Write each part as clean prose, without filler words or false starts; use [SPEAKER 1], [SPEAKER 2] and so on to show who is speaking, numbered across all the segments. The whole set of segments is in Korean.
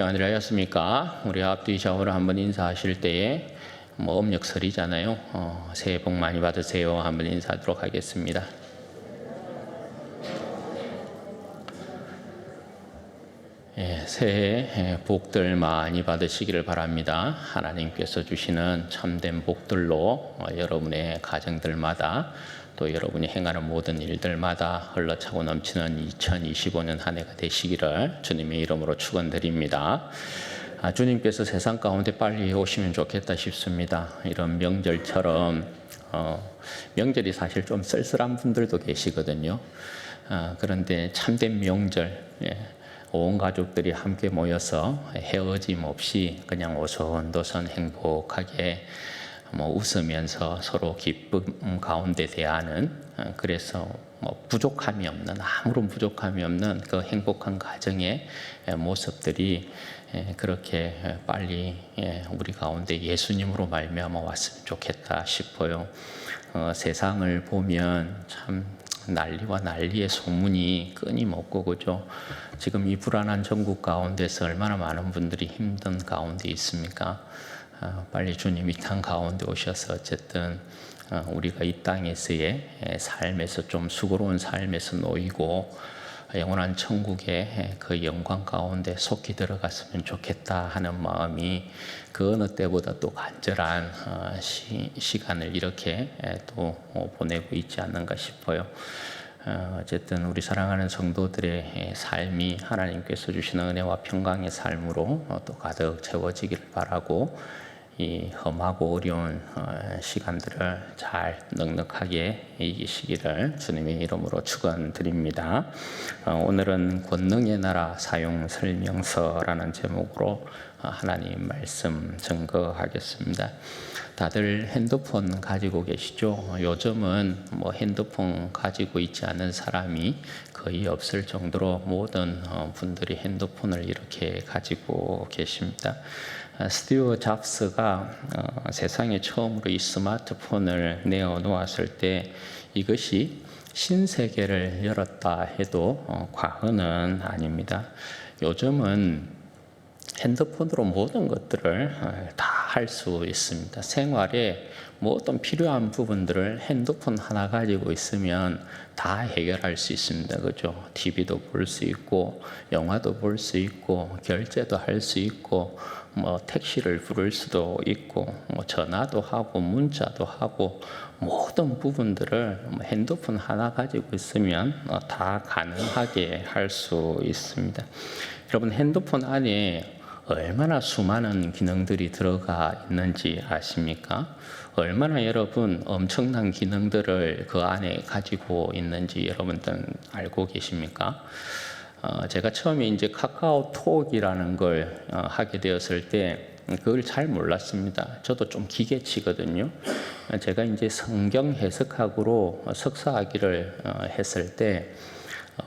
[SPEAKER 1] 안녕하셨습니까? 우리 앞뒤 샤워를 한번 인사하실 때에 음력설이잖아요. 새해 복 많이 받으세요. 한번 인사하도록 하겠습니다. 새해 복들 많이 받으시기를 바랍니다. 하나님께서 주시는 참된 복들로 여러분의 가정들마다 또 여러분이 행하는 모든 일들마다 흘러차고 넘치는 2025년 한 해가 되시기를 주님의 이름으로 축원드립니다. 주님께서 세상 가운데 빨리 오시면 좋겠다 싶습니다. 이런 명절처럼 명절이 사실 좀 쓸쓸한 분들도 계시거든요. 그런데 참된 명절, 온 가족들이 함께 모여서 헤어짐 없이 그냥 오손도손 행복하게 웃으면서 서로 기쁨 가운데 대하는, 그래서 부족함이 없는, 아무런 부족함이 없는 그 행복한 가정의 모습들이 그렇게 빨리 우리 가운데 예수님으로 말미암아 왔으면 좋겠다 싶어요. 세상을 보면 참 난리와 난리의 소문이 끊임없고, 그죠? 지금 이 불안한 전국 가운데서 얼마나 많은 분들이 힘든 가운데 있습니까? 빨리 주님 이 땅 가운데 오셔서 어쨌든 우리가 이 땅에서의 삶에서 좀 수고로운 삶에서 놓이고 영원한 천국의 그 영광 가운데 속히 들어갔으면 좋겠다 하는 마음이 그 어느 때보다 또 간절한 시간을 이렇게 또 보내고 있지 않는가 싶어요. 어쨌든 우리 사랑하는 성도들의 삶이 하나님께서 주시는 은혜와 평강의 삶으로 또 가득 채워지기를 바라고, 이 험하고 어려운 시간들을 잘 넉넉하게 이기시기를 주님의 이름으로 축원드립니다. 오늘은 권능의 나라 사용 설명서라는 제목으로 하나님 말씀 증거하겠습니다. 다들 핸드폰 가지고 계시죠? 요즘은 핸드폰 가지고 있지 않은 사람이 거의 없을 정도로 모든 분들이 핸드폰을 이렇게 가지고 계십니다. 스티브 잡스가 세상에 처음으로 이 스마트폰을 내어놓았을 때 이것이 신세계를 열었다 해도 과언은 아닙니다. 요즘은 핸드폰으로 모든 것들을 다 할 수 있습니다. 생활에 모든 필요한 부분들을 핸드폰 하나 가지고 있으면 다 해결할 수 있습니다. 그죠? TV도 볼 수 있고, 영화도 볼 수 있고, 결제도 할 수 있고, 택시를 부를 수도 있고, 전화도 하고, 문자도 하고, 모든 부분들을 핸드폰 하나 가지고 있으면 다 가능하게 할 수 있습니다. 여러분, 핸드폰 안에 얼마나 수많은 기능들이 들어가 있는지 아십니까? 얼마나 여러분 엄청난 기능들을 그 안에 가지고 있는지 여러분들 알고 계십니까? 제가 처음에 이제 카카오톡이라는 걸 하게 되었을 때 그걸 잘 몰랐습니다. 저도 좀 기계치거든요. 제가 이제 성경 해석학으로 석사학위를 했을 때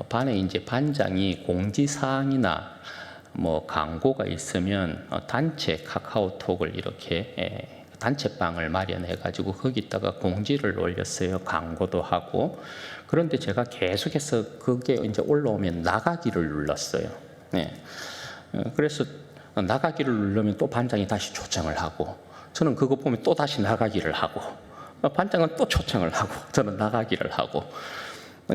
[SPEAKER 1] 반에 이제 반장이 공지사항이나 광고가 있으면 단체 카카오톡을 이렇게 단체방을 마련해 가지고 거기다가 공지를 올렸어요. 광고도 하고. 그런데 제가 계속해서 그게 이제 올라오면 나가기를 눌렀어요. 네. 그래서 나가기를 누르면 또 반장이 다시 초청을 하고, 저는 그거 보면 또 다시 나가기를 하고, 반장은 또 초청을 하고, 저는 나가기를 하고.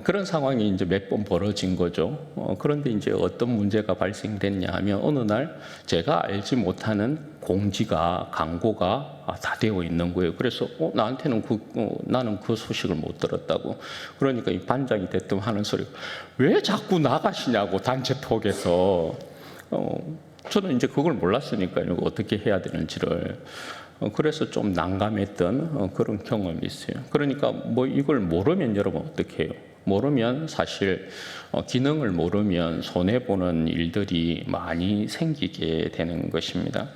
[SPEAKER 1] 그런 상황이 이제 몇 번 벌어진 거죠. 그런데 이제 어떤 문제가 발생됐냐 하면, 어느 날 제가 알지 못하는 공지가, 광고가 다 되어 있는 거예요. 그래서 나한테는 나는 그 소식을 못 들었다고. 그러니까 이 반장이 대뜸 하는 소리가, 왜 자꾸 나가시냐고, 단체톡에서. 저는 이제 그걸 몰랐으니까요. 어떻게 해야 되는지를. 그래서 좀 난감했던 그런 경험이 있어요. 그러니까 이걸 모르면 여러분 어떻게 해요? 모르면 사실 기능을 모르면 손해보는 일들이 많이 생기게 되는 것입니다.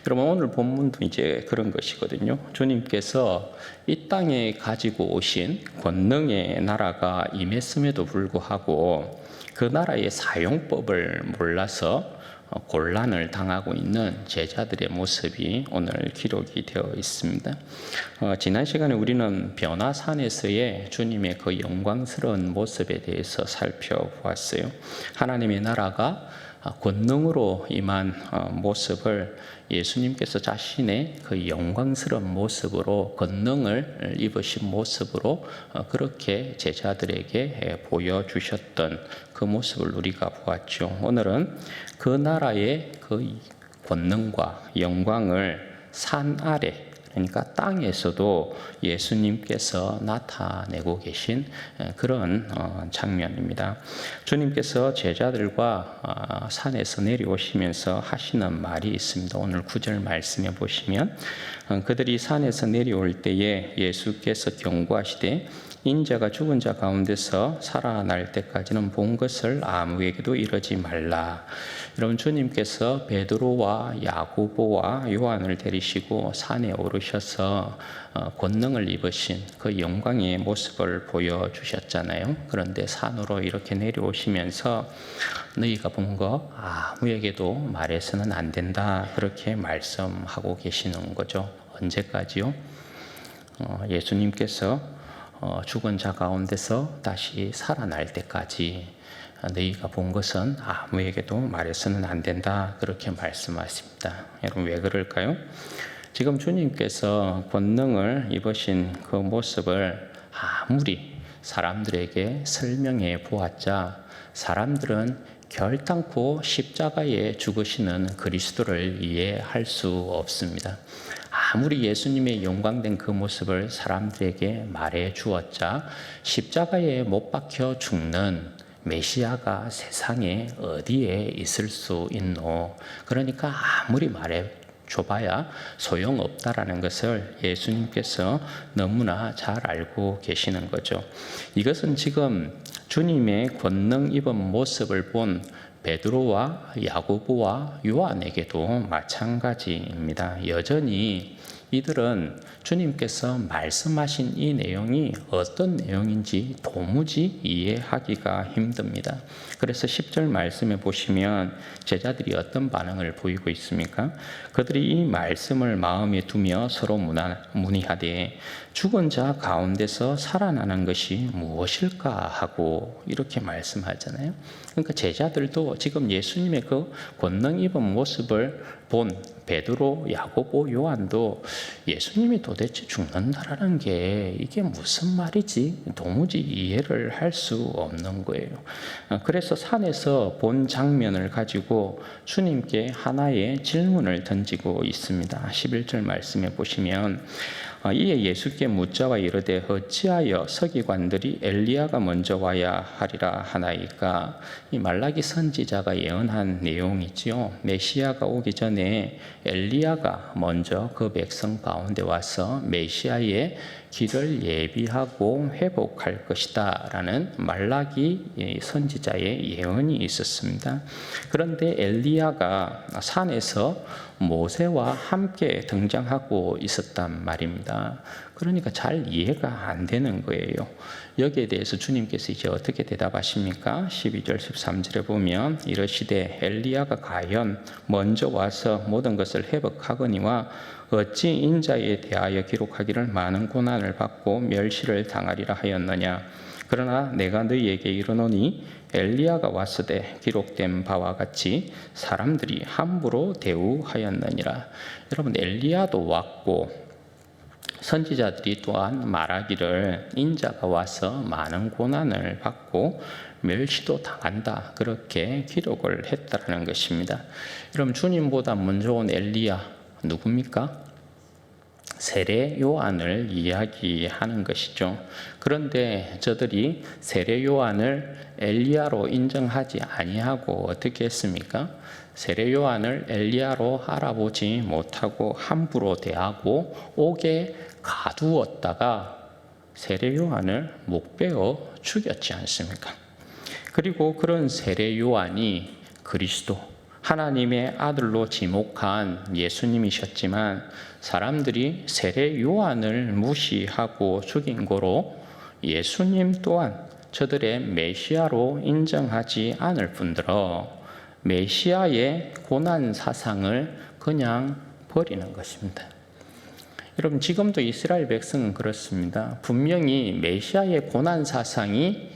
[SPEAKER 1] 여러분, 오늘 본문도 이제 그런 것이거든요. 주님께서 이 땅에 가지고 오신 권능의 나라가 임했음에도 불구하고 그 나라의 사용법을 몰라서 곤란을 당하고 있는 제자들의 모습이 오늘 기록이 되어 있습니다. 지난 시간에 우리는 변화산에서의 주님의 그 영광스러운 모습에 대해서 살펴보았어요. 하나님의 나라가 권능으로 임한 모습을 예수님께서 자신의 그 영광스러운 모습으로 권능을 입으신 모습으로 그렇게 제자들에게 보여주셨던 그 모습을 우리가 보았죠. 오늘은 그 나라의 그 권능과 영광을 산 아래, 그러니까 땅에서도 예수님께서 나타내고 계신 그런 장면입니다. 주님께서 제자들과 산에서 내려오시면서 하시는 말이 있습니다. 오늘 9절 말씀에 보시면 그들이 산에서 내려올 때에 예수께서 경고하시되 인자가 죽은 자 가운데서 살아날 때까지는 본 것을 아무에게도 이르지 말라. 여러분, 주님께서 베드로와 야고보와 요한을 데리시고 산에 오르셔서 권능을 입으신 그 영광의 모습을 보여주셨잖아요. 그런데 산으로 이렇게 내려오시면서 너희가 본 거 아무에게도 말해서는 안 된다, 그렇게 말씀하고 계시는 거죠. 언제까지요? 예수님께서 죽은 자 가운데서 다시 살아날 때까지 너희가 본 것은 아무에게도 말해서는 안 된다, 그렇게 말씀하십니다. 여러분, 왜 그럴까요? 지금 주님께서 권능을 입으신 그 모습을 아무리 사람들에게 설명해 보았자 사람들은 결단코 십자가에 죽으시는 그리스도를 이해할 수 없습니다. 아무리 예수님의 영광된 그 모습을 사람들에게 말해 주었자 십자가에 못 박혀 죽는 메시아가 세상에 어디에 있을 수 있노? 그러니까 아무리 말해 줘봐야 소용없다라는 것을 예수님께서 너무나 잘 알고 계시는 거죠. 이것은 지금 주님의 권능 입은 모습을 본 베드로와 야고보와 요한에게도 마찬가지입니다. 여전히 이들은 주님께서 말씀하신 이 내용이 어떤 내용인지 도무지 이해하기가 힘듭니다. 그래서 10절 말씀에 보시면 제자들이 어떤 반응을 보이고 있습니까? 그들이 이 말씀을 마음에 두며 서로 문의하되 죽은 자 가운데서 살아나는 것이 무엇일까 하고 이렇게 말씀하잖아요. 그러니까 제자들도 지금 예수님의 그 권능 입은 모습을 본 베드로, 야고보, 요한도 예수님이 도대체 죽는다라는 게 이게 무슨 말이지? 도무지 이해를 할 수 없는 거예요. 그래서 산에서 본 장면을 가지고 주님께 하나의 질문을 던지고 있습니다. 11절 말씀에 보시면 이에 예수께 묻자와 이르되 어찌하여 서기관들이 엘리야가 먼저 와야 하리라 하나이까? 이 말라기 선지자가 예언한 내용이지요. 메시아가 오기 전에 엘리야가 먼저 그 백성 가운데 와서 메시아의 길을 예비하고 회복할 것이다 라는 말라기 선지자의 예언이 있었습니다. 그런데 엘리야가 산에서 모세와 함께 등장하고 있었단 말입니다. 그러니까 잘 이해가 안 되는 거예요. 여기에 대해서 주님께서 이제 어떻게 대답하십니까? 12절 13절에 보면 이르시되 엘리야가 과연 먼저 와서 모든 것을 회복하거니와 어찌 인자에 대하여 기록하기를 많은 고난을 받고 멸시를 당하리라 하였느냐? 그러나 내가 너희에게 이르노니 엘리야가 왔으되 기록된 바와 같이 사람들이 함부로 대우하였느니라. 여러분, 엘리야도 왔고 선지자들이 또한 말하기를 인자가 와서 많은 고난을 받고 멸시도 당한다, 그렇게 기록을 했다는 것입니다. 여러분, 주님보다 먼저 온 엘리야 누굽니까? 세례 요한을 이야기하는 것이죠. 그런데 저들이 세례 요한을 엘리야로 인정하지 아니하고 어떻게 했습니까? 세례 요한을 엘리야로 알아보지 못하고 함부로 대하고 옥에 가두었다가 세례 요한을 목베어 죽였지 않습니까? 그리고 그런 세례 요한이 그리스도, 하나님의 아들로 지목한 예수님이셨지만 사람들이 세례 요한을 무시하고 죽인 고로 예수님 또한 저들의 메시아로 인정하지 않을 뿐더러 메시아의 고난 사상을 그냥 버리는 것입니다. 여러분, 지금도 이스라엘 백성은 그렇습니다. 분명히 메시아의 고난 사상이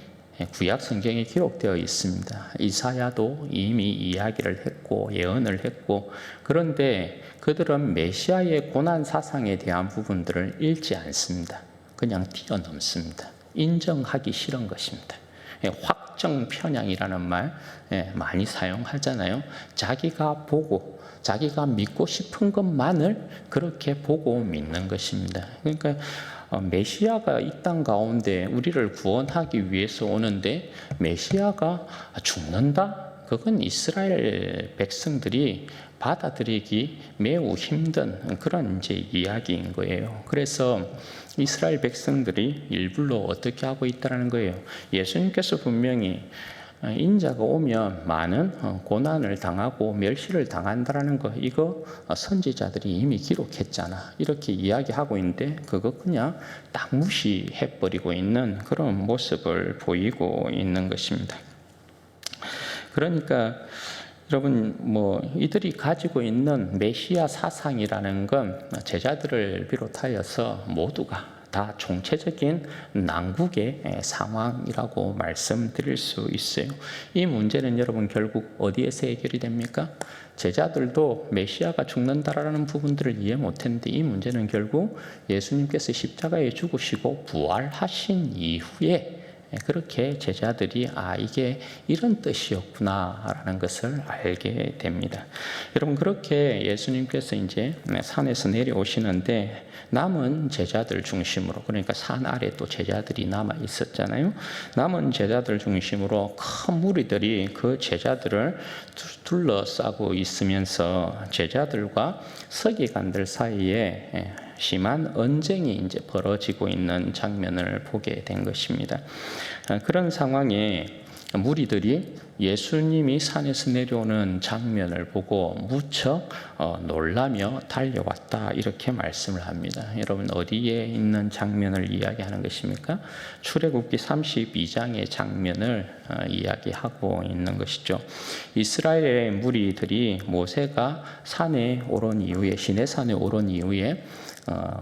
[SPEAKER 1] 구약 성경에 기록되어 있습니다. 이사야도 이미 이야기를 했고 예언을 했고, 그런데 그들은 메시아의 고난 사상에 대한 부분들을 읽지 않습니다. 그냥 뛰어넘습니다. 인정하기 싫은 것입니다. 확정 편향이라는 말 많이 사용하잖아요. 자기가 보고 자기가 믿고 싶은 것만을 그렇게 보고 믿는 것입니다. 그러니까 메시아가 이 땅 가운데 우리를 구원하기 위해서 오는데 메시아가 죽는다? 그건 이스라엘 백성들이 받아들이기 매우 힘든 그런 이제 이야기인 거예요. 그래서 이스라엘 백성들이 일부러 어떻게 하고 있다는 거예요. 예수님께서 분명히 인자가 오면 많은 고난을 당하고 멸시를 당한다라는 거, 이거 선지자들이 이미 기록했잖아, 이렇게 이야기하고 있는데 그거 그냥 딱 무시해버리고 있는 그런 모습을 보이고 있는 것입니다. 그러니까 여러분, 이들이 가지고 있는 메시아 사상이라는 건 제자들을 비롯하여서 모두가 다 총체적인 난국의 상황이라고 말씀드릴 수 있어요. 이 문제는 여러분 결국 어디에서 해결이 됩니까? 제자들도 메시아가 죽는다라는 부분들을 이해 못했는데, 이 문제는 결국 예수님께서 십자가에 죽으시고 부활하신 이후에 그렇게 제자들이 이게 이런 뜻이었구나라는 것을 알게 됩니다. 여러분, 그렇게 예수님께서 이제 산에서 내려오시는데 남은 제자들 중심으로, 그러니까 산 아래 또 제자들이 남아 있었잖아요. 남은 제자들 중심으로 큰 무리들이 그 제자들을 둘러싸고 있으면서 제자들과 서기관들 사이에 심한 언쟁이 이제 벌어지고 있는 장면을 보게 된 것입니다. 그런 상황에 무리들이 예수님이 산에서 내려오는 장면을 보고 무척 놀라며 달려왔다, 이렇게 말씀을 합니다. 여러분, 어디에 있는 장면을 이야기하는 것입니까? 출애굽기 32장의 장면을 이야기하고 있는 것이죠. 이스라엘의 무리들이 모세가 산에 오른 이후에, 시내산에 오른 이후에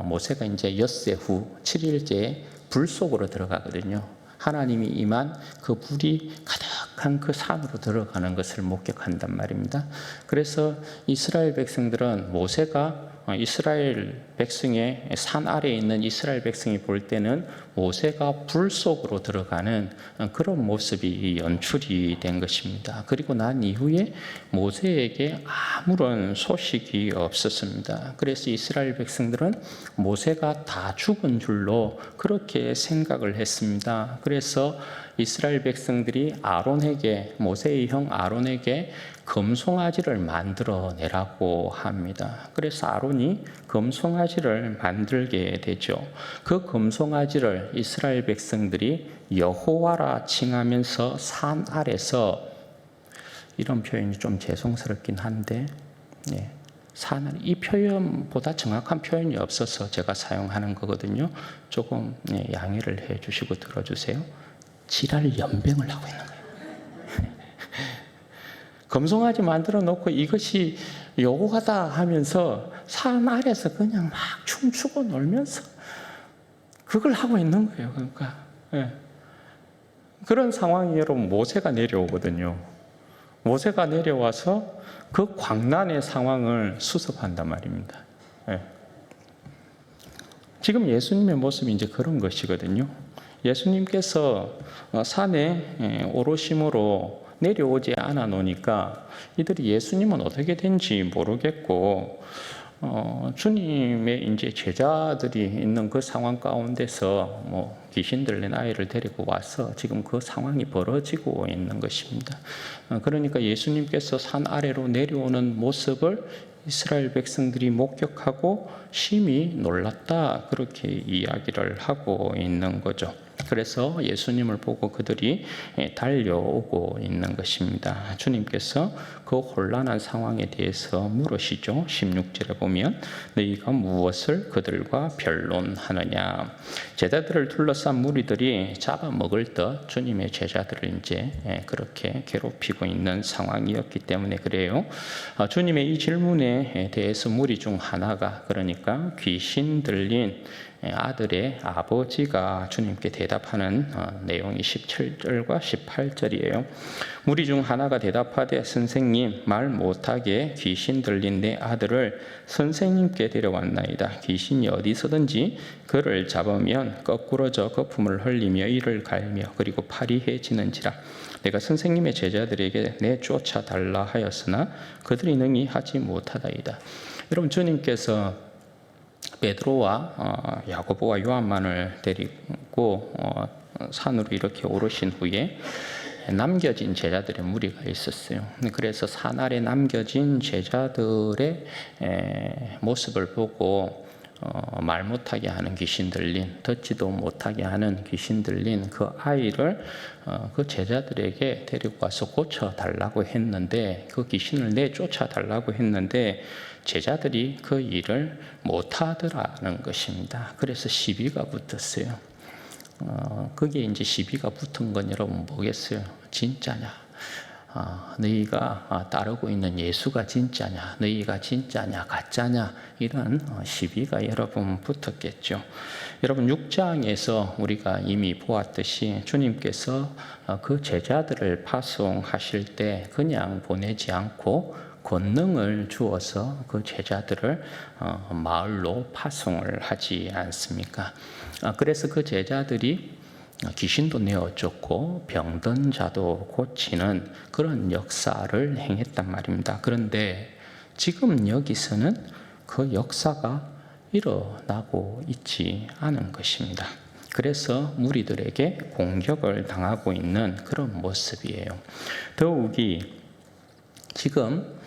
[SPEAKER 1] 모세가 이제 엿새 후 7일째에 불 속으로 들어가거든요. 하나님이 임한 그 불이 가득한 그 산으로 들어가는 것을 목격한단 말입니다. 그래서 이스라엘 백성들은 모세가 이스라엘 백성의 산 아래에 있는 이스라엘 백성이 볼 때는 모세가 불 속으로 들어가는 그런 모습이 연출이 된 것입니다. 그리고 난 이후에 모세에게 아무런 소식이 없었습니다. 그래서 이스라엘 백성들은 모세가 다 죽은 줄로 그렇게 생각을 했습니다. 그래서 이스라엘 백성들이 아론에게, 모세의 형 아론에게 금송아지를 만들어 내라고 합니다. 그래서 아론이 금송아지를 만들게 되죠. 그 금송아지를 이스라엘 백성들이 여호와라 칭하면서 산 아래서, 이런 표현이 좀 죄송스럽긴 한데 이 표현보다 정확한 표현이 없어서 제가 사용하는 거거든요. 조금 양해를 해 주시고 들어주세요. 지랄 연병을 하고 있는 거예요. 금송아지 만들어 놓고 이것이 여호와다 하면서 산 아래서 그냥 막 춤추고 놀면서 그걸 하고 있는 거예요. 그러니까 그런 상황이 여러분 모세가 내려오거든요. 모세가 내려와서 그 광란의 상황을 수습한단 말입니다. 지금 예수님의 모습이 이제 그런 것이거든요. 예수님께서 산에 오르심으로 내려오지 않아 놓으니까 이들이 예수님은 어떻게 된지 모르겠고, 주님의 이제 제자들이 있는 그 상황 가운데서 귀신 들린 아이를 데리고 와서 지금 그 상황이 벌어지고 있는 것입니다. 그러니까 예수님께서 산 아래로 내려오는 모습을 이스라엘 백성들이 목격하고 심히 놀랐다, 그렇게 이야기를 하고 있는 거죠. 그래서 예수님을 보고 그들이 달려오고 있는 것입니다. 주님께서 그 혼란한 상황에 대해서 물으시죠. 16절에 보면 너희가 무엇을 그들과 변론하느냐. 제자들을 둘러싼 무리들이 잡아먹을 듯 주님의 제자들을 이제 그렇게 괴롭히고 있는 상황이었기 때문에 그래요. 주님의 이 질문에 대해서 무리 중 하나가, 그러니까 귀신 들린 아들의 아버지가 주님께 대답하는 내용이 17절과 18절이에요. 무리 중 하나가 대답하되 선생님, 말 못하게 귀신 들린 내 아들을 선생님께 데려왔나이다. 귀신이 어디서든지 그를 잡으면 거꾸러져 거품을 흘리며 이를 갈며 그리고 파리해지는지라. 내가 선생님의 제자들에게 내쫓아 달라 하였으나 그들이 능히 하지 못하다이다. 여러분, 주님께서 베드로와 야고보와 요한만을 데리고 산으로 이렇게 오르신 후에 남겨진 제자들의 무리가 있었어요. 그래서 산 아래 남겨진 제자들의 모습을 보고 말 못하게 하는 귀신 들린, 듣지도 못하게 하는 귀신 들린 그 아이를 그 제자들에게 데리고 와서 고쳐달라고 했는데, 그 귀신을 내쫓아달라고 했는데 제자들이 그 일을 못하더라는 것입니다. 그래서 시비가 붙었어요. 그게 이제 시비가 붙은 건 여러분 뭐겠어요? 진짜냐? 너희가 따르고 있는 예수가 진짜냐? 너희가 진짜냐? 가짜냐? 이런 시비가 여러분 붙었겠죠. 여러분 6장에서 우리가 이미 보았듯이 주님께서 그 제자들을 파송하실 때 그냥 보내지 않고 권능을 주어서 그 제자들을 마을로 파송을 하지 않습니까? 그래서 그 제자들이 귀신도 내어쫓고 병든 자도 고치는 그런 역사를 행했단 말입니다. 그런데 지금 여기서는 그 역사가 일어나고 있지 않은 것입니다. 그래서 무리들에게 공격을 당하고 있는 그런 모습이에요. 더욱이 지금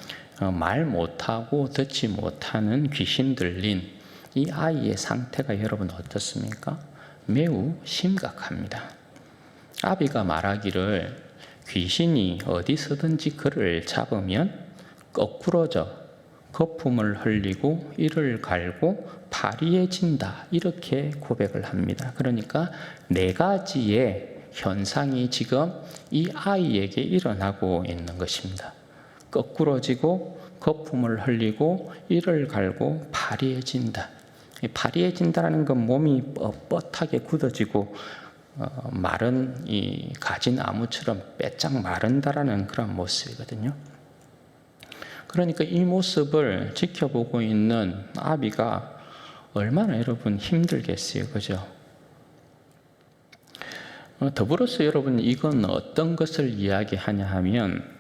[SPEAKER 1] 말 못하고 듣지 못하는 귀신 들린 이 아이의 상태가 여러분 어떻습니까? 매우 심각합니다. 아비가 말하기를 귀신이 어디서든지 그를 잡으면 거꾸러져 거품을 흘리고 이를 갈고 파리해진다, 이렇게 고백을 합니다. 그러니까 4가지의 현상이 지금 이 아이에게 일어나고 있는 것입니다. 거꾸러지고 거품을 흘리고 이를 갈고 파리해진다. 파리해진다는 건 몸이 뻣뻣하게 굳어지고 마른 이 가진 나무처럼 빼짝 마른다라는 그런 모습이거든요. 그러니까 이 모습을 지켜보고 있는 아비가 얼마나 여러분 힘들겠어요, 그죠? 더불어서 여러분, 이건 어떤 것을 이야기하냐 하면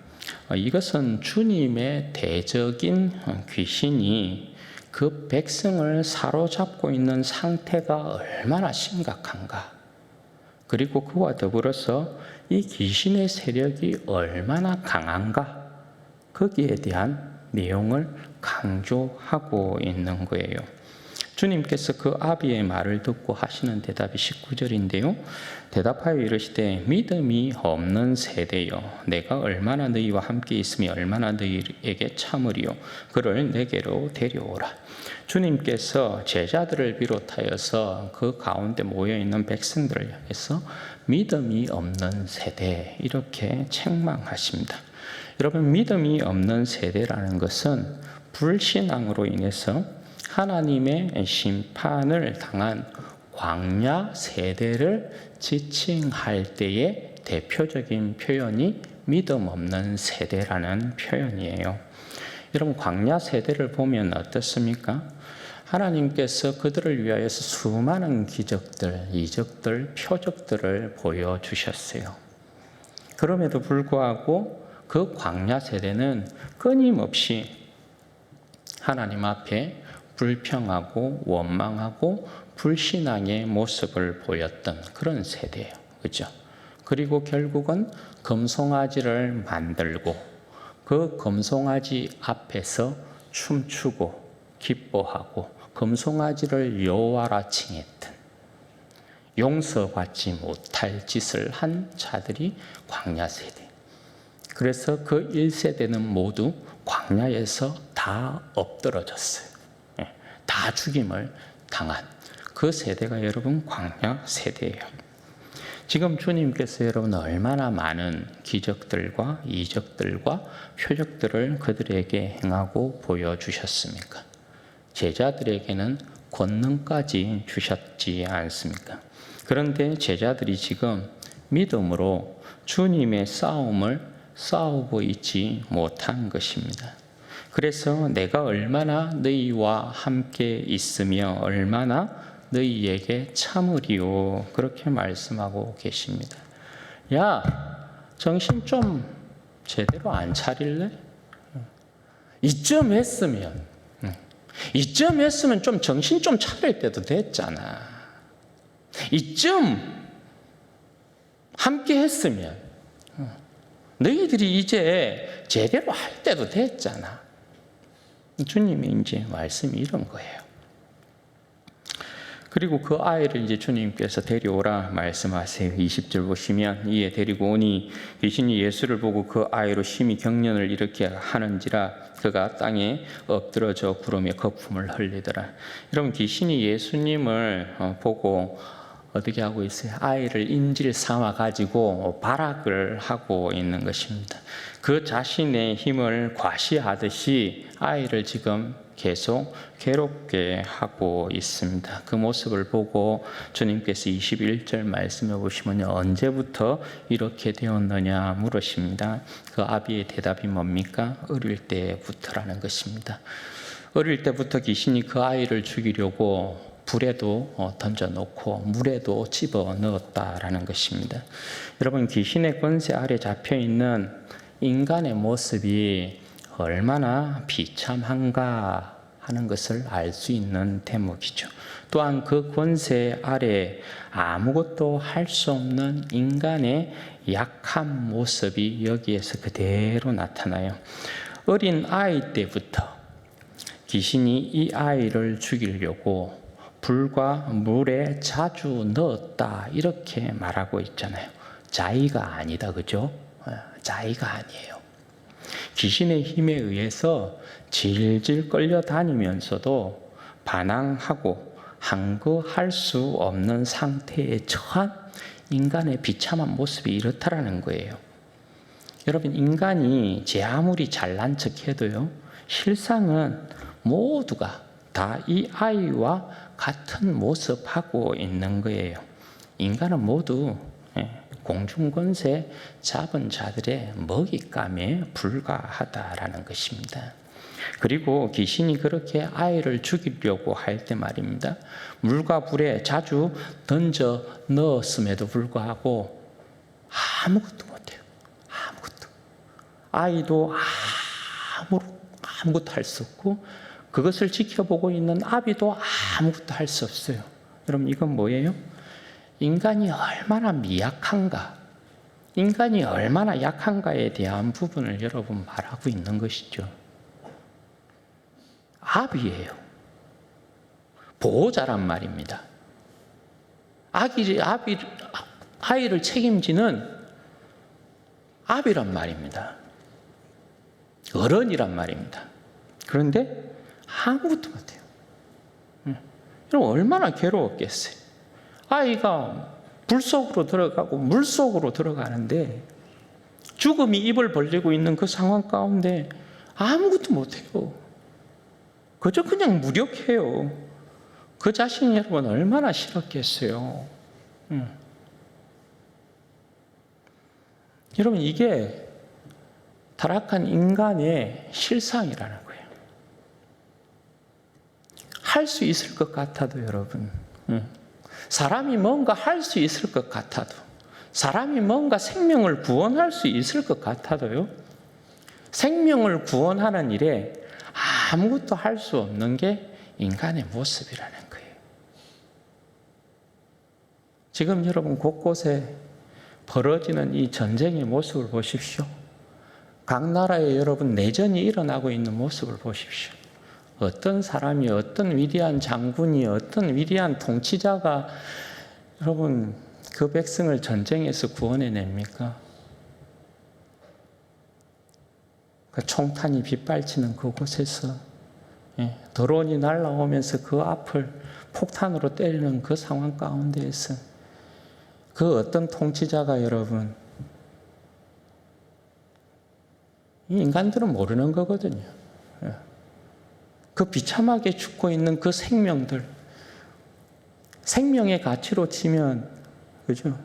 [SPEAKER 1] 이것은 주님의 대적인 귀신이 그 백성을 사로잡고 있는 상태가 얼마나 심각한가, 그리고 그와 더불어서 이 귀신의 세력이 얼마나 강한가, 거기에 대한 내용을 강조하고 있는 거예요. 주님께서 그 아비의 말을 듣고 하시는 대답이 19절인데요. 대답하여 이르시되 믿음이 없는 세대여, 내가 얼마나 너희와 함께 있으며 얼마나 너희에게 참으리요. 그를 내게로 데려오라. 주님께서 제자들을 비롯하여서 그 가운데 모여있는 백성들을 향해서 믿음이 없는 세대, 이렇게 책망하십니다. 여러분, 믿음이 없는 세대라는 것은 불신앙으로 인해서 하나님의 심판을 당한 광야 세대를 지칭할 때의 대표적인 표현이 믿음 없는 세대라는 표현이에요. 여러분, 광야 세대를 보면 어떻습니까? 하나님께서 그들을 위하여서 수많은 기적들, 이적들, 표적들을 보여주셨어요. 그럼에도 불구하고 그 광야 세대는 끊임없이 하나님 앞에 불평하고 원망하고 불신앙의 모습을 보였던 그런 세대예요. 그렇죠? 그리고 결국은 금송아지를 만들고 그 금송아지 앞에서 춤추고 기뻐하고 금송아지를 여호와라 칭했던, 용서받지 못할 짓을 한 자들이 광야 세대. 그래서 그 1세대는 모두 광야에서 다 엎드러졌어요. 다 죽임을 당한 그 세대가 여러분 광야 세대예요. 지금 주님께서 여러분 얼마나 많은 기적들과 이적들과 표적들을 그들에게 행하고 보여주셨습니까? 제자들에게는 권능까지 주셨지 않습니까? 그런데 제자들이 지금 믿음으로 주님의 싸움을 싸우고 있지 못한 것입니다. 그래서 내가 얼마나 너희와 함께 있으며 얼마나 너희에게 참으리요, 그렇게 말씀하고 계십니다. 야, 정신 좀 제대로 안 차릴래? 이쯤 했으면 좀 정신 좀 차릴 때도 됐잖아. 이쯤 함께 했으면 너희들이 이제 제대로 할 때도 됐잖아. 주님의 이제 말씀이 이런 거예요. 그리고 그 아이를 이제 주님께서 데려오라 말씀하세요. 20절 보시면 이에 데리고 오니 귀신이 예수를 보고 그 아이로 심히 경련을 일으켜 하는지라 그가 땅에 엎드러져 구름에 거품을 흘리더라. 여러분, 귀신이 예수님을 보고 어떻게 하고 있어요? 아이를 인질 삼아 가지고 발악을 하고 있는 것입니다. 그 자신의 힘을 과시하듯이 아이를 지금 계속 괴롭게 하고 있습니다. 그 모습을 보고 주님께서 21절 말씀해 보시면 언제부터 이렇게 되었느냐 물으십니다. 그 아비의 대답이 뭡니까? 어릴 때부터라는 것입니다. 어릴 때부터 귀신이 그 아이를 죽이려고 불에도 던져놓고 물에도 집어넣었다라는 것입니다. 여러분, 귀신의 권세 아래 잡혀있는 인간의 모습이 얼마나 비참한가 하는 것을 알 수 있는 대목이죠. 또한 그 권세 아래 아무것도 할 수 없는 인간의 약한 모습이 여기에서 그대로 나타나요. 어린 아이 때부터 귀신이 이 아이를 죽이려고 불과 물에 자주 넣었다, 이렇게 말하고 있잖아요. 자의가 아니다, 그죠? 자의가 아니에요. 귀신의 힘에 의해서 질질 끌려다니면서도 반항하고 항거할 수 없는 상태에 처한 인간의 비참한 모습이 이렇다라는 거예요. 여러분, 인간이 제 아무리 잘난 척해도요, 실상은 모두가 다 이 아이와 같은 모습하고 있는 거예요. 인간은 모두 공중권세 잡은 자들의 먹잇감에 불과하다라는 것입니다. 그리고 귀신이 그렇게 아이를 죽이려고 할 때 말입니다, 물과 불에 자주 던져 넣었음에도 불구하고 아무것도 못해요. 아무것도. 아이도 아무것도 할 수 없고 그것을 지켜보고 있는 아비도 아무것도 할 수 없어요. 여러분, 이건 뭐예요? 인간이 얼마나 미약한가, 인간이 얼마나 약한가에 대한 부분을 여러분 말하고 있는 것이죠. 아비예요. 보호자란 말입니다. 아이를 책임지는 아비란 말입니다. 어른이란 말입니다. 그런데 아무것도 못해요. 여러분, 얼마나 괴로웠겠어요. 아이가 불 속으로 들어가고 물 속으로 들어가는데 죽음이 입을 벌리고 있는 그 상황 가운데 아무것도 못해요. 그저 그냥 무력해요. 그 자신이 여러분 얼마나 싫었겠어요. 여러분, 이게 타락한 인간의 실상이라는 거예요. 할 수 있을 것 같아도 여러분, 사람이 뭔가 할 수 있을 것 같아도, 사람이 뭔가 생명을 구원할 수 있을 것 같아도요, 생명을 구원하는 일에 아무것도 할 수 없는 게 인간의 모습이라는 거예요. 지금 여러분 곳곳에 벌어지는 이 전쟁의 모습을 보십시오. 각 나라에 여러분 내전이 일어나고 있는 모습을 보십시오. 어떤 사람이, 어떤 위대한 장군이, 어떤 위대한 통치자가 여러분 그 백성을 전쟁에서 구원해냅니까?
[SPEAKER 2] 그 총탄이 빗발치는 그곳에서 드론이 날아오면서 그 앞을 폭탄으로 때리는 그 상황 가운데에서 그 어떤 통치자가 여러분, 이 인간들은 모르는 거거든요. 그 비참하게 죽고 있는 그 생명들, 생명의 가치로 치면, 그죠?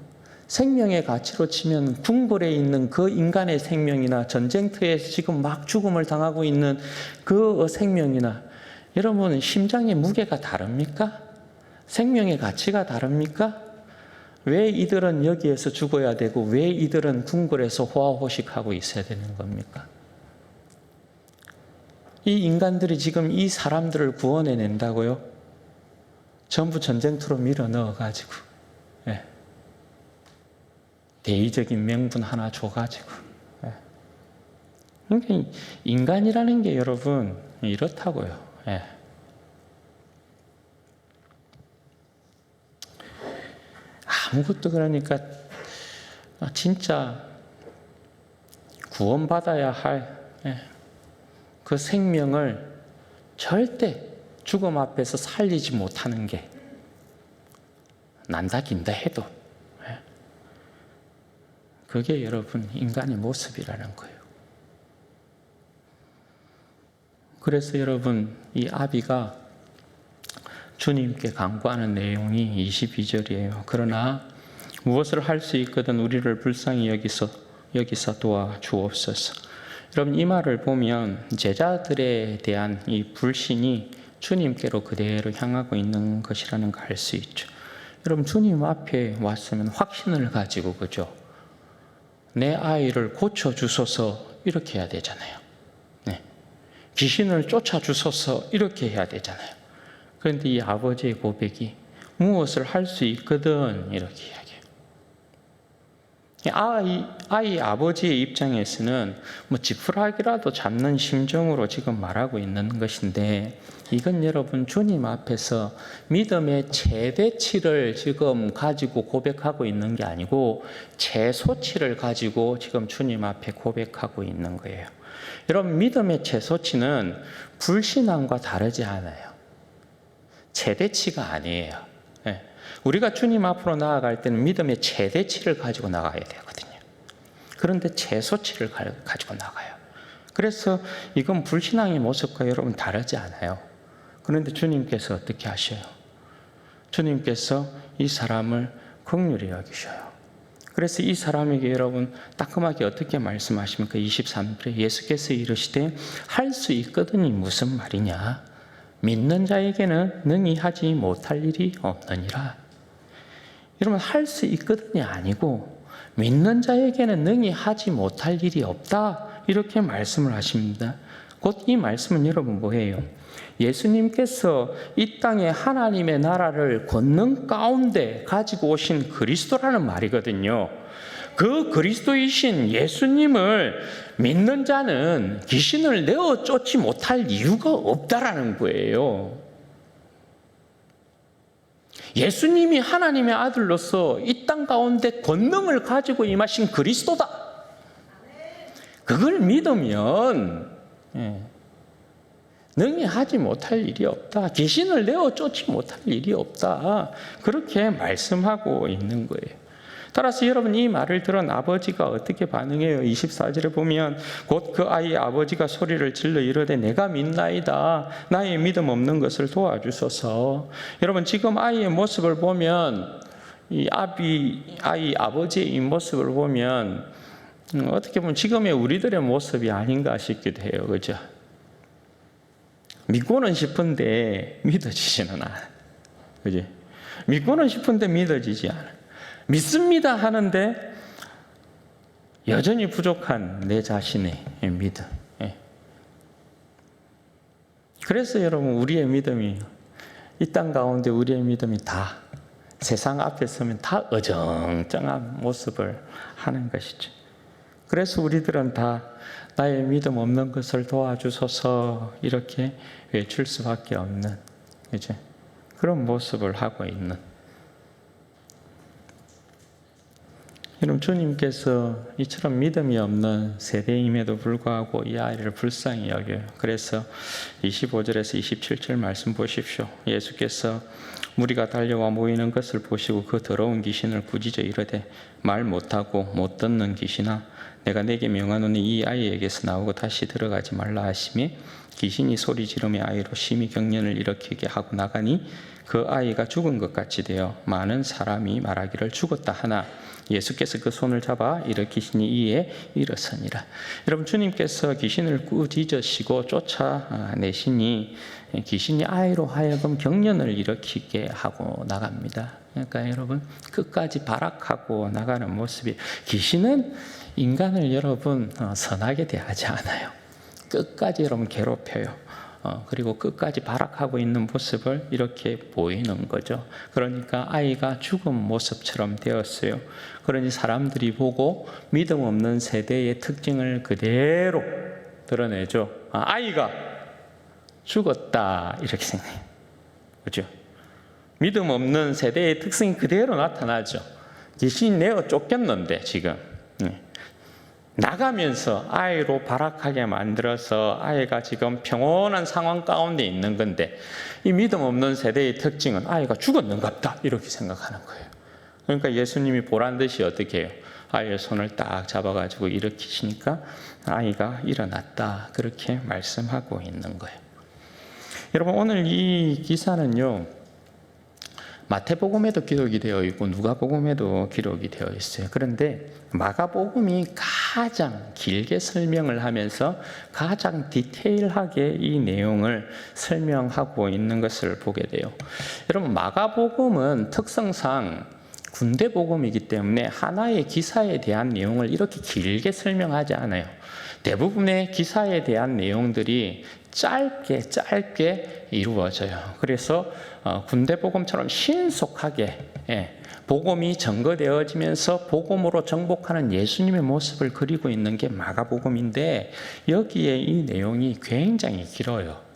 [SPEAKER 2] 생명의 가치로 치면 궁궐에 있는 그 인간의 생명이나 전쟁터에서 지금 막 죽음을 당하고 있는 그 생명이나, 여러분 심장의 무게가 다릅니까? 생명의 가치가 다릅니까? 왜 이들은 여기에서 죽어야 되고 왜 이들은 궁궐에서 호화호식하고 있어야 되는 겁니까? 이 인간들이 지금 이 사람들을 구원해낸다고요? 전부 전쟁터로 밀어 넣어가지고 대의적인 명분 하나 줘가지고. 그러니까 인간이라는 게 여러분 이렇다고요. 아무것도 그러니까 진짜 구원받아야 할 그 생명을 절대 죽음 앞에서 살리지 못하는 게 난다 긴다 해도 그게 여러분 인간의 모습이라는 거예요. 그래서 여러분 이 아비가 주님께 간구하는 내용이 22절이에요. 그러나 무엇을 할 수 있거든 우리를 불쌍히 여기사 도와주옵소서. 여러분 이 말을 보면 제자들에 대한 이 불신이 주님께로 그대로 향하고 있는 것이라는 걸 알 수 있죠. 여러분 주님 앞에 왔으면 확신을 가지고, 그죠? 내 아이를 고쳐주소서 이렇게 해야 되잖아요. 귀신을 쫓아주소서 이렇게 해야 되잖아요. 그런데 이 아버지의 고백이 무엇을 할 수 있거든 이렇게 이야기해요. 아이 아버지의 입장에서는 뭐 지푸라기라도 잡는 심정으로 지금 말하고 있는 것인데, 이건 여러분 주님 앞에서 믿음의 최대치를 지금 가지고 고백하고 있는 게 아니고 최소치를 가지고 지금 주님 앞에 고백하고 있는 거예요. 여러분 믿음의 최소치는 불신앙과 다르지 않아요. 최대치가 아니에요. 우리가 주님 앞으로 나아갈 때는 믿음의 최대치를 가지고 나가야 되거든요. 그런데 최소치를 가지고 나가요. 그래서 이건 불신앙의 모습과 여러분 다르지 않아요. 그런데 주님께서 어떻게 하셔요? 주님께서 이 사람을 긍휼히 여기셔요. 그래서 이 사람에게 여러분 따끔하게 어떻게 말씀하십니까? 23절에 예수께서 이르시되 할 수 있거든이 무슨 말이냐? 믿는 자에게는 능히 하지 못할 일이 없느니라. 여러분 할 수 있거든이 아니고 믿는 자에게는 능히 하지 못할 일이 없다 이렇게 말씀을 하십니다. 곧 이 말씀은 여러분 뭐예요? 예수님께서 이 땅에 하나님의 나라를 권능 가운데 가지고 오신 그리스도라는 말이거든요. 그 그리스도이신 예수님을 믿는 자는 귀신을 내어 쫓지 못할 이유가 없다라는 거예요. 예수님이 하나님의 아들로서 이 땅 가운데 권능을 가지고 임하신 그리스도다. 그걸 믿으면 능히 하지 못할 일이 없다. 귀신을 내어 쫓지 못할 일이 없다. 그렇게 말씀하고 있는 거예요. 따라서 여러분 이 말을 들은 아버지가 어떻게 반응해요? 24절에 보면 곧 그 아이의 아버지가 소리를 질러 이르되 내가 믿나이다. 나의 믿음 없는 것을 도와주소서. 여러분 지금 아이의 모습을 보면 이 아이 아버지의 이 모습을 보면 어떻게 보면 지금의 우리들의 모습이 아닌가 싶기도 해요. 그죠? 믿고는 싶은데 믿어지지는 않아. 그지? 믿고는 싶은데 믿어지지 않아. 믿습니다 하는데 여전히 부족한 내 자신의 믿음. 그래서 여러분 우리의 믿음이 이 땅 가운데 우리의 믿음이 다 세상 앞에 서면 다 어정쩡한 모습을 하는 것이죠. 그래서 우리들은 다 나의 믿음 없는 것을 도와주소서 이렇게 외칠 수밖에 없는 이제 그런 모습을 하고 있는. 여러분, 주님께서 이처럼 믿음이 없는 세대임에도 불구하고 이 아이를 불쌍히 여겨요. 그래서 25절에서 27절 말씀 보십시오. 예수께서 무리가 달려와 모이는 것을 보시고 그 더러운 귀신을 꾸짖어 이르되 말 못하고 못 듣는 귀신아, 내가 내게 명하노니 이 아이에게서 나오고 다시 들어가지 말라 하시매, 귀신이 소리 지르며 아이로 심히 경련을 일으키게 하고 나가니 그 아이가 죽은 것 같이 되어 많은 사람이 말하기를 죽었다 하나 예수께서 그 손을 잡아 일으키시니 이에 일어서니라. 여러분, 주님께서 귀신을 꾸짖으시고 쫓아내시니 귀신이 아이로 하여금 경련을 일으키게 하고 나갑니다. 그러니까 여러분, 끝까지 발악하고 나가는 모습이, 귀신은 인간을 여러분 선하게 대하지 않아요. 끝까지 여러분 괴롭혀요. 그리고 끝까지 발악하고 있는 모습을 이렇게 보이는 거죠. 그러니까 아이가 죽은 모습처럼 되었어요. 그러니 사람들이 보고 믿음 없는 세대의 특징을 그대로 드러내죠. 아이가 죽었다, 이렇게 생각해요. 그렇죠? 믿음 없는 세대의 특성이 그대로 나타나죠. 귀신이 내어 쫓겼는데 지금 나가면서 아이로 발악하게 만들어서 아이가 지금 평온한 상황 가운데 있는 건데, 이 믿음 없는 세대의 특징은 아이가 죽었는갑다, 이렇게 생각하는 거예요. 그러니까 예수님이 보란 듯이 어떻게 해요? 아이의 손을 딱 잡아가지고 일으키시니까 아이가 일어났다, 그렇게 말씀하고 있는 거예요. 여러분, 오늘 이 기사는요, 마태복음에도 기록이 되어 있고 누가복음에도 기록이 되어 있어요. 그런데 마가복음이 가장 길게 설명을 하면서 가장 디테일하게 이 내용을 설명하고 있는 것을 보게 돼요. 여러분, 마가복음은 특성상 군대복음이기 때문에 하나의 기사에 대한 내용을 이렇게 길게 설명하지 않아요. 대부분의 기사에 대한 내용들이 짧게 이루어져요. 그래서 군대복음처럼 신속하게 복음이 전거되어지면서 복음으로 정복하는 예수님의 모습을 그리고 있는 게 마가복음인데, 여기에 이 내용이 굉장히 길어요.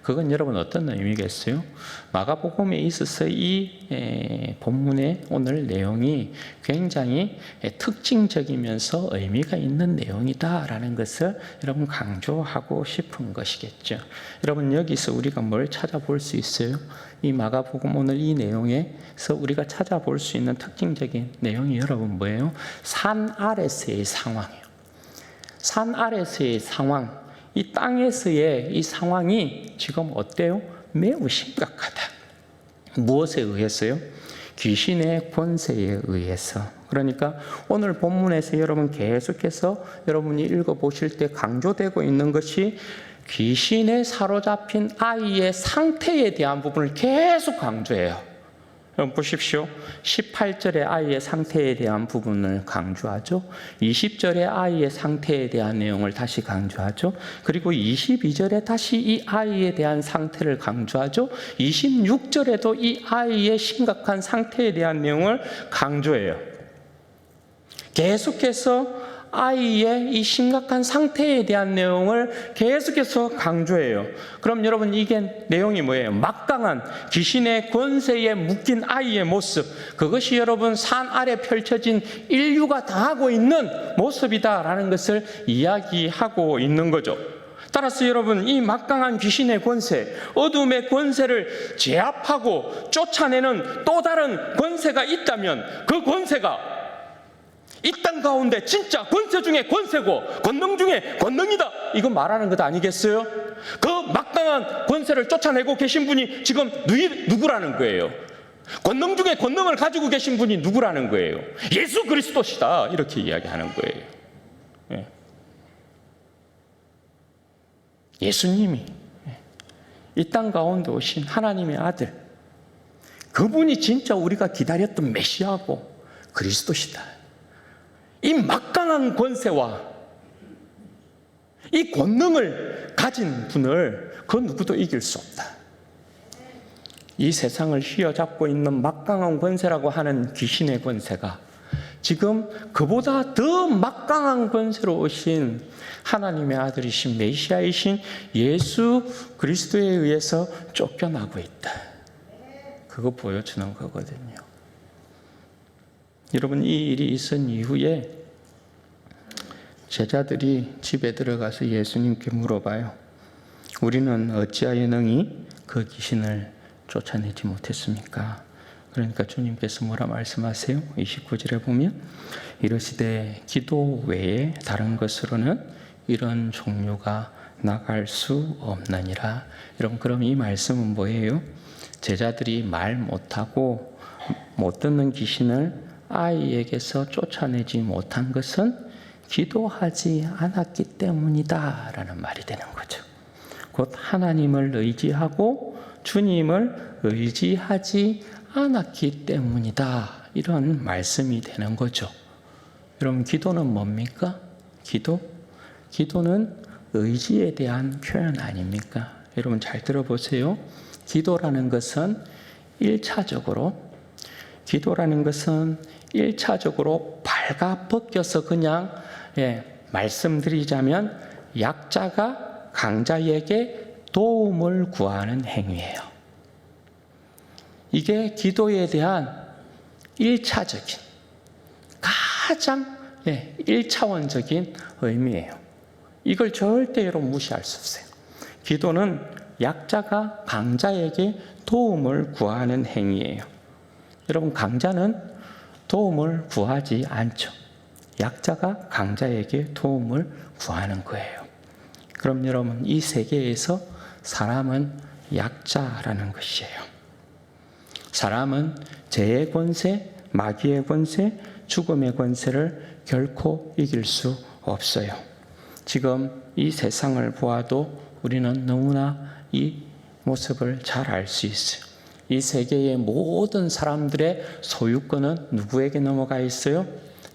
[SPEAKER 2] 그건 여러분 어떤 의미겠어요? 마가복음에 있어서 이 본문의 오늘 내용이 굉장히 특징적이면서 의미가 있는 내용이다라는 것을 여러분 강조하고 싶은 것이겠죠. 여러분, 여기서 우리가 뭘 찾아볼 수 있어요? 이 마가복음 오늘 이 내용에서 우리가 찾아볼 수 있는 특징적인 내용이 여러분 뭐예요? 산 아래서의 상황이에요. 산 아래서의 상황. 이 땅에서의 이 상황이 지금 어때요? 매우 심각하다. 무엇에 의해서요? 귀신의 권세에 의해서. 그러니까 오늘 본문에서 여러분 계속해서 여러분이 읽어보실 때 강조되고 있는 것이 귀신에 사로잡힌 아이의 상태에 대한 부분을 계속 강조해요. 여러분 보십시오. 18절의 아이의 상태에 대한 부분을 강조하죠. 20절의 아이의 상태에 대한 내용을 다시 강조하죠. 그리고 22절에 다시 이 아이에 대한 상태를 강조하죠. 26절에도 이 아이의 심각한 상태에 대한 내용을 강조해요. 계속해서 아이의 이 심각한 상태에 대한 내용을 계속해서 강조해요. 그럼 여러분, 이게 내용이 뭐예요? 막강한 귀신의 권세에 묶인 아이의 모습, 그것이 여러분 산 아래 펼쳐진 인류가 당하고 있는 모습이다라는 것을 이야기하고 있는 거죠. 따라서 여러분, 이 막강한 귀신의 권세, 어둠의 권세를 제압하고 쫓아내는 또 다른 권세가 있다면, 그 권세가 이 땅 가운데 진짜 권세 중에 권세고 권능 중에 권능이다, 이거 말하는 것 아니겠어요? 그 막강한 권세를 쫓아내고 계신 분이 지금 누구라는 거예요? 권능 중에 권능을 가지고 계신 분이 누구라는 거예요? 예수 그리스도시다, 이렇게 이야기하는 거예요. 예수님이 이 땅 가운데 오신 하나님의 아들, 그분이 진짜 우리가 기다렸던 메시아고 그리스도시다. 이 막강한 권세와 이 권능을 가진 분을 그 누구도 이길 수 없다. 이 세상을 휘어잡고 있는 막강한 권세라고 하는 귀신의 권세가 지금 그보다 더 막강한 권세로 오신 하나님의 아들이신 메시아이신 예수 그리스도에 의해서 쫓겨나고 있다. 그거 보여주는 거거든요. 여러분, 이 일이 있은 이후에 제자들이 집에 들어가서 예수님께 물어봐요. 우리는 어찌하여 능히 그 귀신을 쫓아내지 못했습니까? 그러니까 주님께서 뭐라 말씀하세요? 29절에 보면 이르시되 기도 외에 다른 것으로는 이런 종류가 나갈 수 없느니라. 여러분, 그럼 이 말씀은 뭐예요? 제자들이 말 못하고 못 듣는 귀신을 아이에게서 쫓아내지 못한 것은 기도하지 않았기 때문이다 라는 말이 되는 거죠. 곧 하나님을 의지하고 주님을 의지하지 않았기 때문이다, 이런 말씀이 되는 거죠. 여러분, 기도는 뭡니까? 기도는 의지에 대한 표현 아닙니까? 여러분 잘 들어보세요. 기도라는 것은 1차적으로 발가벗겨서 그냥 말씀드리자면 약자가 강자에게 도움을 구하는 행위예요. 이게 기도에 대한 1차적인 가장 1차원적인 의미예요. 이걸 절대 여러분 무시할 수 없어요. 기도는 약자가 강자에게 도움을 구하는 행위예요. 여러분, 강자는 도움을 구하지 않죠. 약자가 강자에게 도움을 구하는 거예요. 그럼 여러분, 이 세계에서 사람은 약자라는 것이에요. 사람은 죄의 권세, 마귀의 권세, 죽음의 권세를 결코 이길 수 없어요. 지금 이 세상을 보아도 우리는 너무나 이 모습을 잘 알 수 있어요. 이 세계의 모든 사람들의 소유권은 누구에게 넘어가 있어요?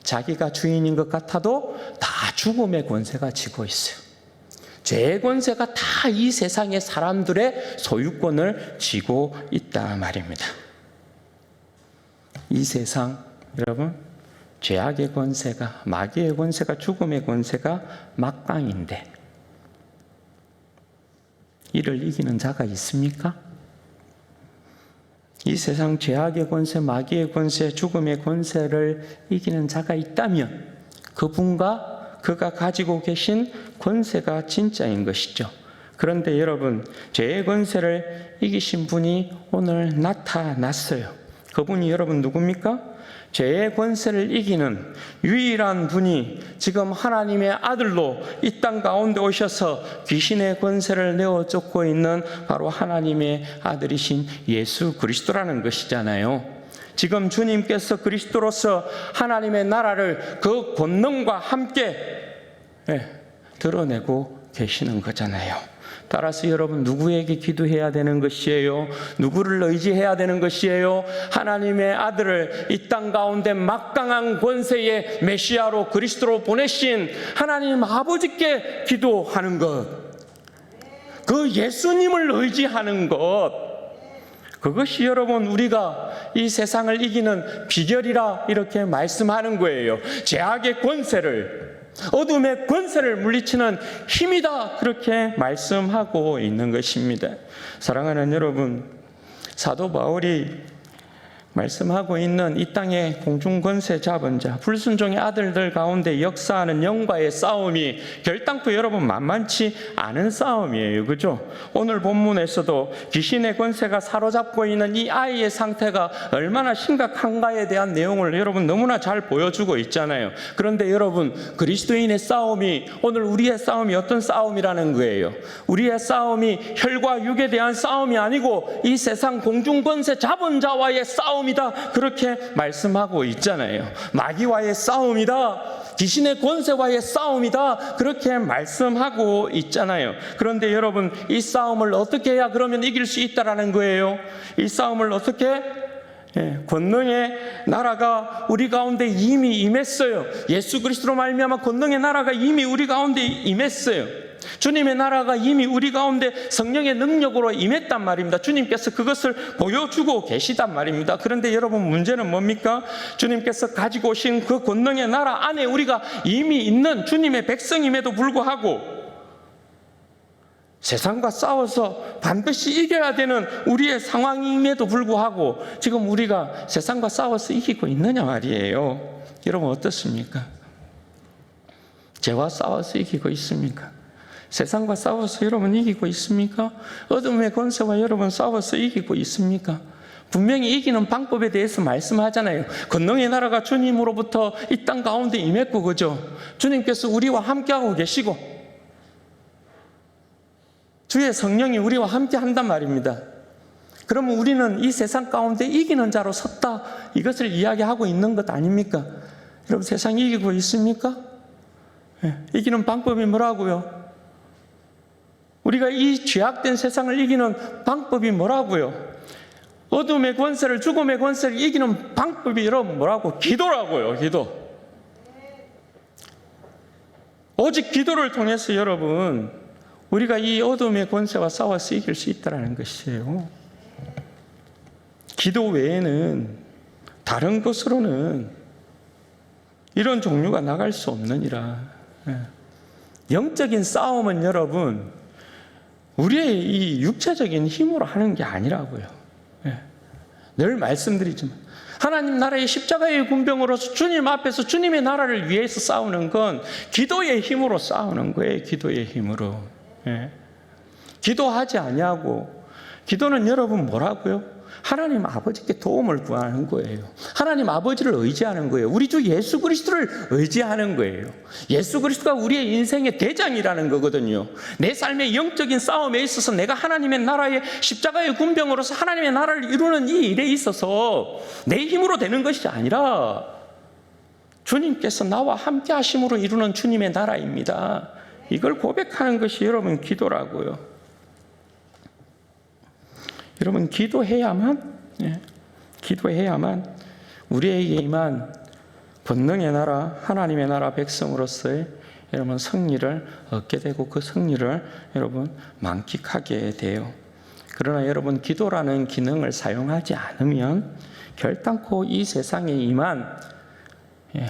[SPEAKER 2] 자기가 주인인 것 같아도 다 죽음의 권세가 지고 있어요. 죄의 권세가 다 이 세상의 사람들의 소유권을 쥐고 있다 말입니다. 이 세상, 여러분, 죄악의 권세가, 마귀의 권세가, 죽음의 권세가 막강인데 이를 이기는 자가 있습니까? 이 세상 죄악의 권세, 마귀의 권세, 죽음의 권세를 이기는 자가 있다면 그분과 그가 가지고 계신 권세가 진짜인 것이죠. 그런데 여러분, 죄의 권세를 이기신 분이 오늘 나타났어요. 그분이 여러분 누굽니까? 죄의 권세를 이기는 유일한 분이 지금 하나님의 아들로 이 땅 가운데 오셔서 귀신의 권세를 내어 쫓고 있는 바로 하나님의 아들이신 예수 그리스도라는 것이잖아요. 지금 주님께서 그리스도로서 하나님의 나라를 그 권능과 함께 드러내고 계시는 거잖아요. 따라서 여러분, 누구에게 기도해야 되는 것이에요? 누구를 의지해야 되는 것이에요? 하나님의 아들을 이 땅 가운데 막강한 권세의 메시아로 그리스도로 보내신 하나님 아버지께 기도하는 것, 그 예수님을 의지하는 것, 그것이 여러분 우리가 이 세상을 이기는 비결이라 이렇게 말씀하는 거예요. 죄악의 권세를, 어둠의 권세를 물리치는 힘이다, 그렇게 말씀하고 있는 것입니다. 사랑하는 여러분, 사도 바울이 말씀하고 있는 이 땅의 공중권세 잡은 자, 불순종의 아들들 가운데 역사하는 영과의 싸움이 결단코 여러분 만만치 않은 싸움이에요. 그죠? 오늘 본문에서도 귀신의 권세가 사로잡고 있는 이 아이의 상태가 얼마나 심각한가에 대한 내용을 여러분 너무나 잘 보여주고 있잖아요. 그런데 여러분, 그리스도인의 싸움이, 오늘 우리의 싸움이 어떤 싸움이라는 거예요? 우리의 싸움이 혈과 육에 대한 싸움이 아니고 이 세상 공중권세 잡은 자와의 싸움 이다, 그렇게 말씀하고 있잖아요. 마귀와의 싸움이다, 귀신의 권세와의 싸움이다, 그렇게 말씀하고 있잖아요. 그런데 여러분, 이 싸움을 어떻게 해야 그러면 이길 수 있다라는 거예요? 이 싸움을 어떻게? 권능의 나라가 우리 가운데 이미 임했어요. 예수 그리스도로 말미암아 권능의 나라가 이미 우리 가운데 임했어요. 주님의 나라가 이미 우리 가운데 성령의 능력으로 임했단 말입니다. 주님께서 그것을 보여주고 계시단 말입니다. 그런데 여러분, 문제는 뭡니까? 주님께서 가지고 오신 그 권능의 나라 안에 우리가 이미 있는 주님의 백성임에도 불구하고 세상과 싸워서 반드시 이겨야 되는 우리의 상황임에도 불구하고 지금 우리가 세상과 싸워서 이기고 있느냐 말이에요. 여러분 어떻습니까? 죄와 싸워서 이기고 있습니까? 세상과 싸워서 여러분 이기고 있습니까? 어둠의 권세와 여러분 싸워서 이기고 있습니까? 분명히 이기는 방법에 대해서 말씀하잖아요. 권능의 나라가 주님으로부터 이 땅 가운데 임했고, 그죠? 주님께서 우리와 함께하고 계시고 주의 성령이 우리와 함께 한단 말입니다. 그러면 우리는 이 세상 가운데 이기는 자로 섰다, 이것을 이야기하고 있는 것 아닙니까? 여러분 세상이 이기고 있습니까? 이기는 방법이 뭐라고요? 우리가 이 죄악된 세상을 이기는 방법이 뭐라고요? 어둠의 권세를, 죽음의 권세를 이기는 방법이 여러분 뭐라고? 기도라고요. 기도. 오직 기도를 통해서 여러분 우리가 이 어둠의 권세와 싸워서 이길 수 있다는 것이에요. 기도 외에는 다른 것으로는 이런 종류가 나갈 수 없느니라. 영적인 싸움은 여러분 우리의 이 육체적인 힘으로 하는 게 아니라고요. 늘 말씀드리지만 하나님 나라의 십자가의 군병으로서 주님 앞에서 주님의 나라를 위해서 싸우는 건 기도의 힘으로 싸우는 거예요. 기도의 힘으로. 기도하지 아니하고, 기도는 여러분 뭐라고요? 하나님 아버지께 도움을 구하는 거예요. 하나님 아버지를 의지하는 거예요. 우리 주 예수 그리스도를 의지하는 거예요. 예수 그리스도가 우리의 인생의 대장이라는 거거든요. 내 삶의 영적인 싸움에 있어서 내가 하나님의 나라의 십자가의 군병으로서 하나님의 나라를 이루는 이 일에 있어서 내 힘으로 되는 것이 아니라 주님께서 나와 함께 하심으로 이루는 주님의 나라입니다. 이걸 고백하는 것이 여러분 기도라고요. 여러분 기도해야만 우리에게 임한 권능의 나라, 하나님의 나라 백성으로서의 여러분 승리를 얻게 되고 그 승리를 여러분 만끽하게 돼요. 그러나 여러분 기도라는 기능을 사용하지 않으면 결단코 이 세상에 임한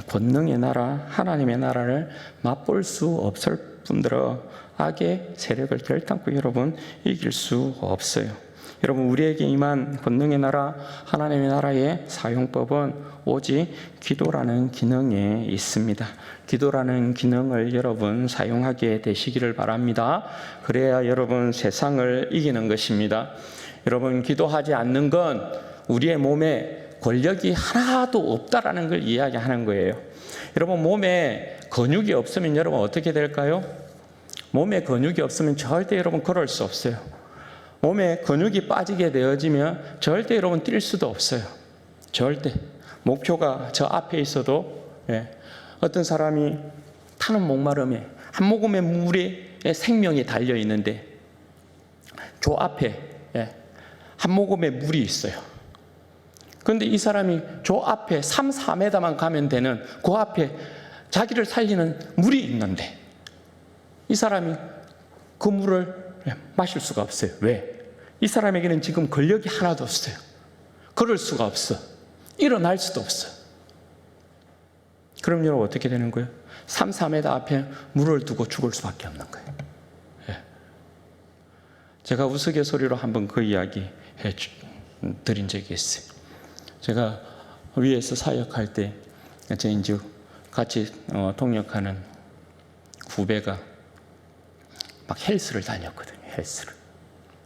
[SPEAKER 2] 권능의 나라, 하나님의 나라를 맛볼 수 없을 뿐더러 악의 세력을 결단코 여러분 이길 수 없어요. 여러분 우리에게 임한 권능의 나라, 하나님의 나라의 사용법은 오직 기도라는 기능에 있습니다. 기도라는 기능을 여러분 사용하게 되시기를 바랍니다. 그래야 여러분 세상을 이기는 것입니다. 여러분 기도하지 않는 건 우리의 몸에 권력이 하나도 없다라는 걸 이야기하는 거예요. 여러분 몸에 근육이 없으면 여러분 어떻게 될까요? 몸에 근육이 없으면 절대 여러분 걸을 수 없어요. 몸에 근육이 빠지게 되어지면 절대 여러분 뛸 수도 없어요. 절대. 목표가 저 앞에 있어도 어떤 사람이 타는 목마름에 한 모금의 물에 생명이 달려 있는데 저 앞에 한 모금의 물이 있어요. 그런데 이 사람이 저 앞에 3, 4m만 가면 되는 그 앞에 자기를 살리는 물이 있는데 이 사람이 그 물을 마실 수가 없어요. 왜? 이 사람에게는 지금 권력이 하나도 없어요. 걸을 수가 없어. 일어날 수도 없어. 그럼 여러분 어떻게 되는 거예요? 3, 4m 앞에 물을 두고 죽을 수밖에 없는 거예요. 제가 우스갯소리로 한번 그 이야기 드린 적이 있어요. 제가 위에서 사역할 때 제 이제 같이 동역하는 후배가 막 헬스를 다녔거든요. 헬스를.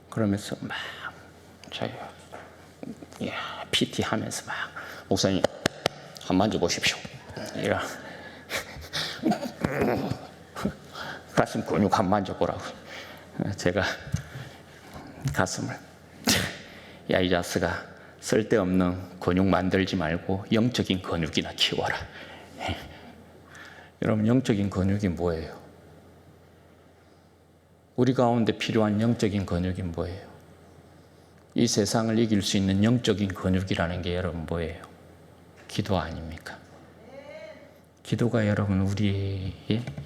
[SPEAKER 2] 그러면서 막 자기가 PT 하면서 막 목사님 한 만져 보십시오. 이런 가슴 근육 한 만져 보라고. 제가 가슴을 야 이 자스가 쓸데없는 근육 만들지 말고 영적인 근육이나 키워라. 여러분 영적인 근육이 뭐예요? 우리 가운데 필요한 영적인 근육이 뭐예요? 이 세상을 이길 수 있는 영적인 근육이라는 게 여러분 뭐예요? 기도 아닙니까? 기도가 여러분 우리의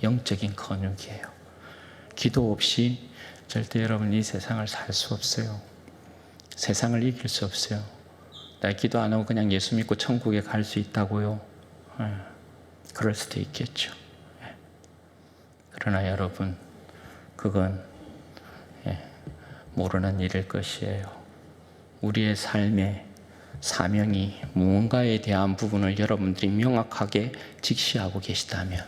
[SPEAKER 2] 영적인 근육이에요. 기도 없이 절대 여러분 이 세상을 살 수 없어요. 세상을 이길 수 없어요. 나 기도 안 하고 그냥 예수 믿고 천국에 갈 수 있다고요? 그럴 수도 있겠죠. 그러나 여러분 그건 모르는 일일 것이에요. 우리의 삶의 사명이 무언가에 대한 부분을 여러분들이 명확하게 직시하고 계시다면,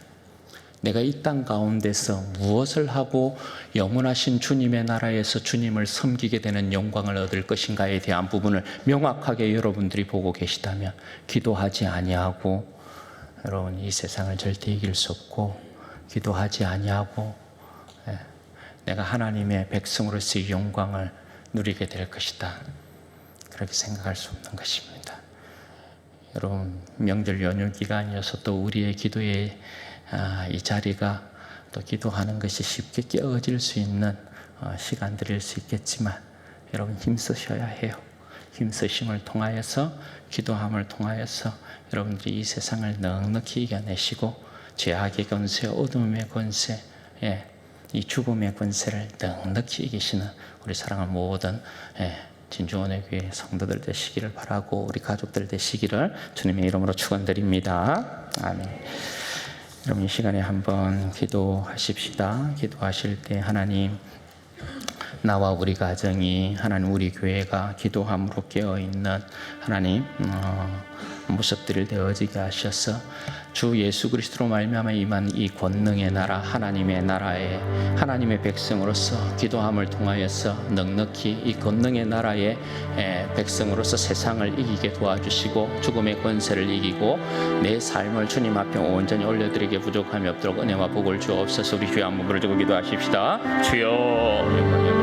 [SPEAKER 2] 내가 이 땅 가운데서 무엇을 하고 영원하신 주님의 나라에서 주님을 섬기게 되는 영광을 얻을 것인가에 대한 부분을 명확하게 여러분들이 보고 계시다면, 기도하지 아니하고 여러분 이 세상을 절대 이길 수 없고, 기도하지 아니하고 내가 하나님의 백성으로서의 영광을 누리게 될 것이다, 그렇게 생각할 수 없는 것입니다. 여러분, 명절 연휴 기간이어서 또 우리의 기도의 이 자리가 또 기도하는 것이 쉽게 깨어질 수 있는 시간들일 수 있겠지만, 여러분 힘쓰셔야 해요. 힘쓰심을 통하여서, 기도함을 통하여서 여러분들이 이 세상을 넉넉히 이겨내시고, 죄악의 권세, 어둠의 권세, 이 죽음의 권세를 넉넉히 이기시는 우리 사랑하는 모든 진주원의 교회 성도들 되시기를 바라고, 우리 가족들 되시기를 주님의 이름으로 축원드립니다. 아멘. 여러분 이 시간에 한번 기도하십시다. 기도하실 때 하나님, 나와 우리 가정이, 하나님 우리 교회가 기도함으로 깨어있는 하나님 모습들을 되어지게 하셔서 주 예수 그리스도로 말미암아 임한 이 권능의 나라, 하나님의 나라에 하나님의 백성으로서 기도함을 통하여서 넉넉히 이 권능의 나라의 백성으로서 세상을 이기게 도와주시고, 죽음의 권세를 이기고 내 삶을 주님 앞에 온전히 올려드리게 부족함이 없도록 은혜와 복을 주옵소서. 우리 주여 한번 부르짖고 기도하십시다. 주여.